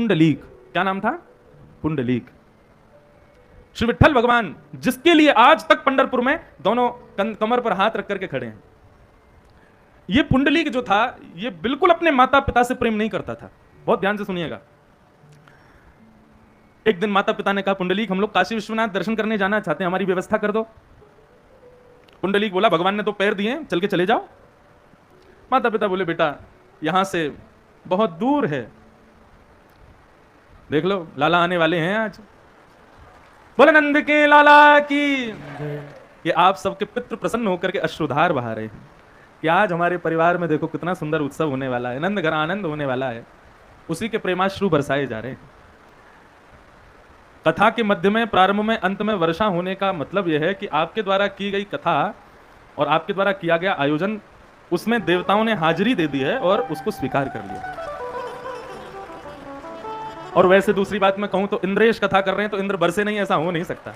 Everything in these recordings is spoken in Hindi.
पुंडलीक। क्या नाम था? पुंडलीक। श्री विठ्ठल भगवान जिसके लिए आज तक पंढरपुर में दोनों कमर पर हाथ रख करके खड़े हैं। ये पुंडलीक जो था ये बिल्कुल अपने माता पिता से प्रेम नहीं करता था। बहुत ध्यान से सुनिएगा। एक दिन माता पिता ने कहा, पुंडलीक हम लोग काशी विश्वनाथ दर्शन करने जाना चाहते हैं, हमारी व्यवस्था कर दो। पुंडलीक बोला, भगवान ने तो पैर दिए, चल के चले जाओ। माता पिता बोले, बेटा यहां से बहुत दूर है, देख लो लाला आने वाले हैं आज। बोले नंद के लाला की। ये आप सबके पितृ प्रसन्न होकर के अश्रुधार बहा रहे हैं कि आज हमारे परिवार में देखो कितना सुंदर उत्सव होने वाला है, नंद घर आनंद होने वाला है। उसी के प्रेमाश्रु बरसाए जा रहे हैं। कथा के मध्य में, प्रारंभ में, अंत में वर्षा होने का मतलब यह है कि आपके द्वारा की गई कथा और आपके द्वारा किया गया आयोजन, उसमें देवताओं ने हाजिरी दे दी है और उसको स्वीकार कर लिया। और वैसे दूसरी बात मैं कहूं तो इंद्रेश कथा कर रहे हैं तो इंद्र बरसे नहीं, ऐसा हो नहीं सकता।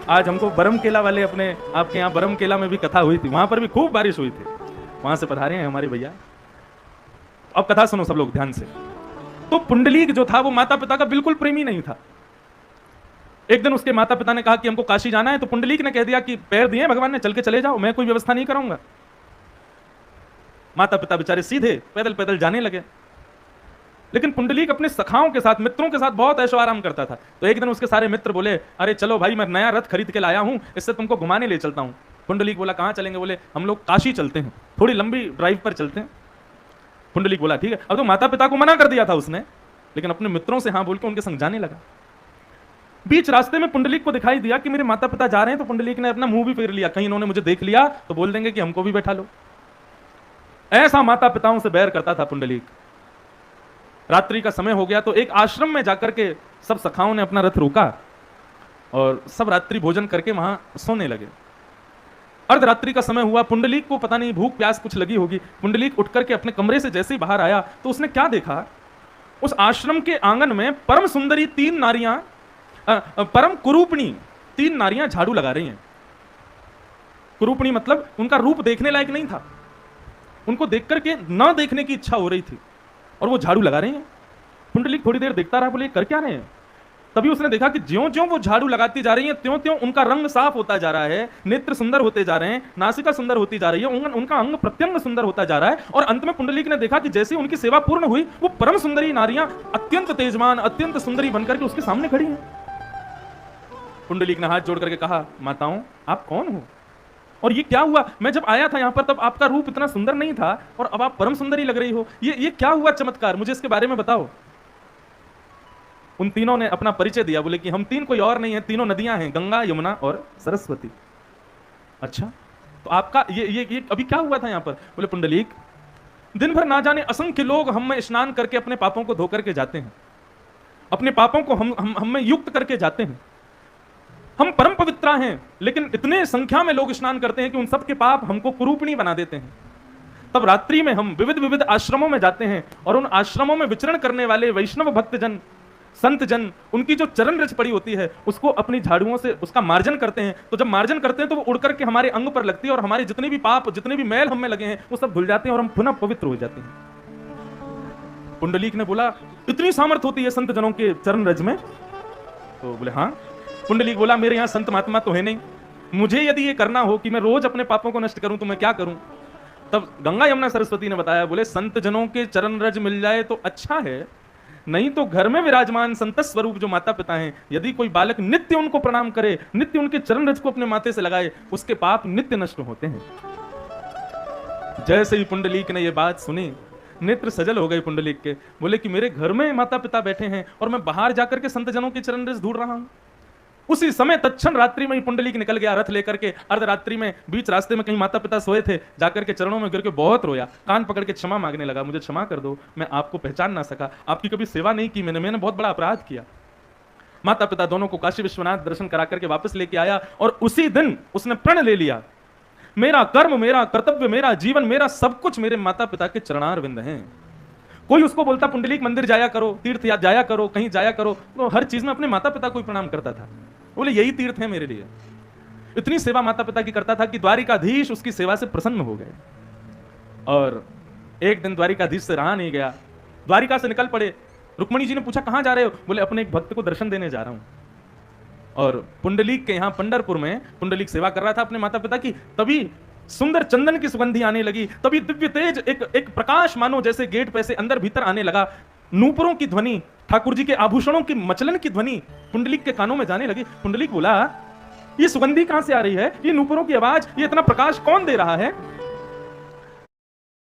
आज हमको बरम केला वाले, अपने आपके यहाँ बरम केला में भी कथा हुई थी, वहां पर भी खूब बारिश हुई थी, वहां से पधारे हैं हमारे भैया। अब कथा सुनो सब लोग ध्यान से। तो पुंडलीक जो था वो माता पिता का बिल्कुल प्रेमी नहीं था। एक दिन उसके माता पिता ने कहा कि हमको काशी जाना है, तो पुंडलीक ने कह दिया कि पैर दिए भगवान ने, चल के चले जाओ, मैं कोई व्यवस्था नहीं करूंगा। माता पिता बेचारे सीधे पैदल पैदल जाने लगे। लेकिन पुंडलीक अपने सखाओं के साथ, मित्रों के साथ बहुत ऐशो आराम करता था। तो एक दिन उसके सारे मित्र बोले, अरे चलो भाई मैं नया रथ खरीद के लाया हूं, इससे तुमको घुमाने ले चलता हूं। पुंडलीक बोला, कहां चलेंगे? बोले हम लोग काशी चलते हैं, थोड़ी लंबी ड्राइव पर चलते हैं। पुंडलीक बोला ठीक है। अब तो माता पिता को मना कर दिया था उसने, लेकिन अपने मित्रों से हाँ बोल के उनके संग जाने लगा। बीच रास्ते में पुंडलीक को दिखाई दिया कि मेरे माता पिता जा रहे हैं, तो पुंडलीक ने अपना मुंह भी फेर लिया, कहीं इन्होंने मुझे देख लिया तो बोल देंगे कि हमको भी बैठा लो। ऐसा माता पिताओं से बैर करता था पुंडलीक। रात्रि का समय हो गया तो एक आश्रम में जाकर के सब सखाओं ने अपना रथ रोका और सब रात्रि भोजन करके वहां सोने लगे। अर्धरात्रि का समय हुआ, पुंडलीक को पता नहीं भूख प्यास कुछ लगी होगी। पुंडलीक उठ करके अपने कमरे से जैसे ही बाहर आया तो उसने क्या देखा, उस आश्रम के आंगन में परम सुंदरी तीन नारियां, परम कुरूपणी तीन नारियां झाड़ू लगा रही हैं। कुरूपणी मतलब उनका रूप देखने लायक नहीं था, उनको देख करके ना देखने की इच्छा हो रही थी और वो झाड़ू लगा रही हैं। पुंडलीक थोड़ी देर देखता रहा, बोले कर क्या रहे हैं। तभी उसने देखा कि ज्यों-ज्यों वो झाड़ू लगाती जा रही हैं त्यों-त्यों उनका रंग साफ होता जा रहा है, नेत्र सुंदर होते जा रहे हैं, नासिका सुंदर होती जा रही है, उनका अंग प्रत्यंग सुंदर होता जा रहा है। और अंत में पुंडलीक ने देखा कि जैसे उनकी सेवा पूर्ण हुई, वो परम सुंदरी नारियां अत्यंत तेजमान, अत्यंत सुंदरी बनकर के उसके सामने खड़ी हैं। पुंडलीक ने हाथ जोड़ करके कहा, माताओं आप कौन हो और ये क्या हुआ? मैं जब आया था यहाँ पर तब आपका रूप इतना सुंदर नहीं था और अब आप परम सुंदरी लग रही हो, ये क्या हुआ चमत्कार, मुझे इसके बारे में बताओ। उन तीनों ने अपना परिचय दिया, बोले कि हम तीन कोई और नहीं है, तीनों नदियां हैं, गंगा, यमुना और सरस्वती। अच्छा तो आपका ये अभी क्या हुआ था यहाँ पर? बोले पुंडलीक दिन भर ना जाने असंख्य लोग हम में स्नान करके अपने पापों को धो करके जाते हैं, अपने पापों को हम में युक्त करके जाते हैं। हम परम पवित्रा हैं, लेकिन इतने संख्या में लोग स्नान करते हैं कि उन सब के पाप हमको कुरूपणी बना देते हैं। तब रात्रि में हम विविध विविध आश्रमों में जाते हैं और उन आश्रमों में विचरण करने वाले वैष्णव भक्तजन, संत जन, उनकी जो चरण रज पड़ी होती है उसको अपनी झाड़ुओं से उसका मार्जन करते हैं। तो जब मार्जन करते हैं तो वो उड़ करके हमारे अंग पर लगती है और हमारे जितने भी पाप, जितने भी मैल हम में लगे हैं वो सब धुल जाते हैं और हम पुनः पवित्र हो जाते हैं। पुंडलीक ने बोला, इतनी सामर्थ्य होती है संत जनों के चरण रज में? तो बोले हाँ। पुंडलीक बोला, मेरे यहाँ संत महात्मा तो है नहीं, मुझे यदि ये करना हो कि मैं रोज अपने पापों को नष्ट करूं तो मैं क्या करूं? तब गंगा यमुना सरस्वती ने बताया, बोले संत जनों के चरण रज मिल जाए तो अच्छा है, नहीं तो घर में विराजमान संत स्वरूप जो माता पिता हैं, यदि कोई बालक नित्य उनको प्रणाम करे, नित्य उनके चरण रज को अपने माथे से लगाए, उसके पाप नित्य नष्ट होते हैं। जैसे ही पुंडलीक ने यह बात सुनी, नेत्र सजल हो गए पुंडलीक के। बोले कि मेरे घर में माता पिता बैठे हैं और मैं बाहर जाकर के संत जनों के चरण रज ढूंढ रहा हूं। उसी समय तत्क्षण रात्रि में ही पुंडलीक निकल गया रथ लेकर के। अर्धरात्रि में बीच रास्ते में कहीं माता पिता सोए थे, जाकर के चरणों में गिर के बहुत रोया, कान पकड़ के क्षमा मांगने लगा, मुझे क्षमा कर दो, मैं आपको पहचान ना सका, आपकी कभी सेवा नहीं की मैंने बहुत बड़ा अपराध किया। माता पिता दोनों को काशी विश्वनाथ दर्शन करा करके वापस लेके आया और उसी दिन उसने प्रण ले लिया, मेरा कर्म, मेरा कर्तव्य, मेरा जीवन, मेरा सब कुछ मेरे माता पिता के चरणारविंद हैं। कोई उसको बोलता पुंडलीक मंदिर जाया करो, तीर्थ याद जाया करो, कहीं जाया करो, तो हर चीज में अपने माता पिता को ही प्रणाम करता था। बोले यही तीर्थ है मेरे लिए। इतनी सेवा माता पिता की करता था कि द्वारिकाधीश उसकी सेवा से प्रसन्न हो गए। और एक दिन द्वारिकाधीश से रहा नहीं गया, द्वारिका से निकल पड़े। रुक्मणी जी ने पूछा कहां जा रहे हो? बोले अपने एक भक्त को दर्शन देने जा रहा हूं। और पुंडलीक के यहां पंढरपुर में पुंडलीक सेवा कर रहा था अपने माता पिता की, तभी सुंदर चंदन की सुगंधी आने लगी, तभी दिव्य तेज एक प्रकाश मानो जैसे गेट पे से अंदर भीतर आने लगा। नूपुरों की ध्वनि, ठाकुर जी के आभूषणों की मचलन की ध्वनि पुंडलीक के कानों में जाने लगी। पुंडलीक बोला ये सुगंधी कहां से आ रही है, ये नूपुरों की आवाज, ये इतना प्रकाश कौन दे रहा है?